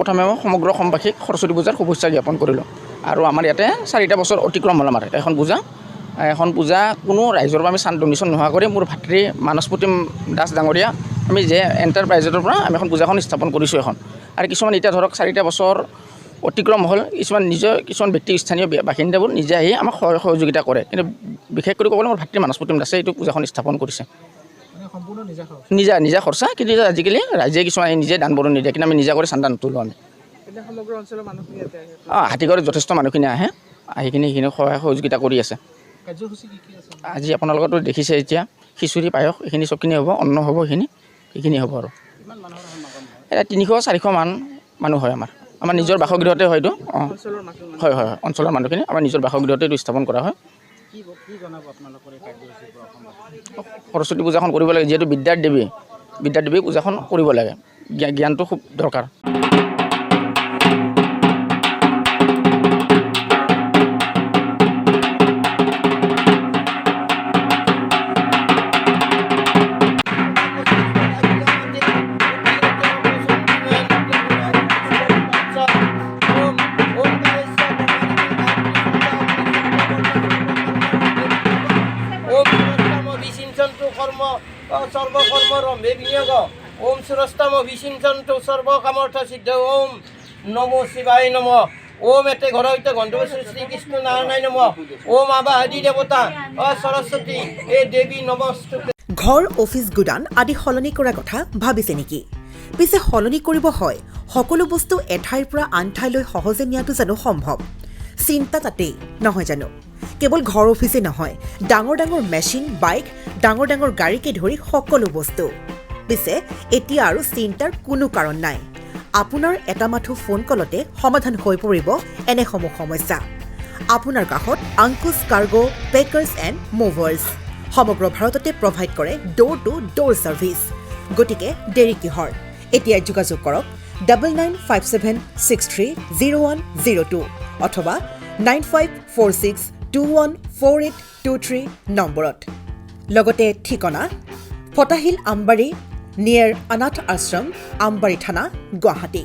প্ৰথমে মই সমগ্ৰ অসমবাসীক সৰস্বতী পূজাৰ শুভেচ্ছা জ্ঞাপন কৰিলোঁ। আৰু আমাৰ ইয়াতে 4টা বছৰ অতিক্ৰম হ'ল আমাৰ এখন পূজা কোনো ৰাইজৰ পৰা আমি চান ডনেশ্যন নোহোৱা কৰি মোৰ ভাতৃ মানস প্ৰতিম দাস ডাঙৰীয়া আমি যে এণ্টাৰপ্ৰাইজৰ পৰা আমি এখন পূজাখন স্থাপন কৰিছোঁ এখন। আৰু কিছুমান এতিয়া ধৰক 4টা বছৰ অতিক্ৰম হ'ল, কিছুমান ব্যক্তি স্থানীয় বাসিন্দাবোৰ নিজে আহি আমাক সহযোগিতা কৰে। কিন্তু বিশেষ কৰি ক'বলৈ মোৰ ভাতৃ মানস প্ৰতিম দাসে এইটো পূজাখন স্থাপন কৰিছে। নিজা খৰচা, কিন্তু আজিকালি ৰাইজে কিছুমান নিজে দান বৰণ নিদিয়ে, কিন্তু আমি নিজা কৰি চান্দা নোতোলোঁ আমি। হাতীগড়ত যথেষ্ট মানুহখিনি আহে, আহি সেইখিনি সহযোগিতা কৰি আছে। আজি আপোনালোকেতো দেখিছে এতিয়া খিচিৰি পায়স এইখিনি চবখিনি হ'ব, অন্ন হ'ব, সেইখিনি হ'ব। আৰু এতিয়া 300-400 মান মানুহ হয় আমাৰ নিজৰ বাসগৃহতে হয়তো। হয়, অঞ্চলৰ মানুহখিনি আমাৰ নিজৰ বাসগৃহতে এইটো স্থাপন কৰা হয়। সৰস্বতী পূজাখন কৰিব লাগে, যিহেতু বিদ্যাৰ দেৱী পূজাখন কৰিব লাগে, জ্ঞানটো খুব দৰকাৰ। সর্বকর্মরম্ভে বিনিয়োগ ওম সুরস্তম বিচিন্তন্তু সর্বকামর্থ সিদ্ধ ওম নমো শিবায় নম ওম এতে ঘর হইতে গন্ধবশ্রী শ্রীকৃষ্ণ নারায়ণ নম ওম আবা আদি দেবতা সরস্বতী এ দেবী নমস্তুতে। ঘৰ, অফিচ, গুদান আদি সলনি কৰাৰ কথা ভাবিছে নেকি? পিছে সলনি কৰিব হয়, সকলো বস্তু এঠাইৰ পৰা আন ঠাইলৈ সহজে নিয়াটো জানো সম্ভৱ? চিন্তা তাতেই নহয় জানো? কেৱল ঘৰ অফিচে নহয়, ডাঙৰ ডাঙৰ মেচিন, বাইক, ডাঙৰ ডাঙৰ গাড়ীকে ধৰি সকলো বস্তু। পিছে এতিয়া আৰু চিন্তাৰ কোনো কাৰণ নাই। আপোনাৰ এটা মাথো ফোন কলতে সমাধান হৈ পৰিব এনেসমূহ সমস্যা। আপোনাৰ কাষত আংকুশ কাৰ্গো পেকাৰ্ছ এণ্ড মুভাৰ্ছ সমগ্ৰ ভাৰততে প্ৰভাইড কৰে ড'ৰ টু ড'ৰ ছাৰ্ভিচ। গতিকে দেৰি কিহৰ? এতিয়া যোগাযোগ কৰক 9957630102 অথবা 9546214823 নম্বৰত। লগতে ঠিকনা ফটাহিল আমবাৰী নিয়েৰ অনাথ আশ্ৰম, আমবাৰী থানা, গুৱাহাটী।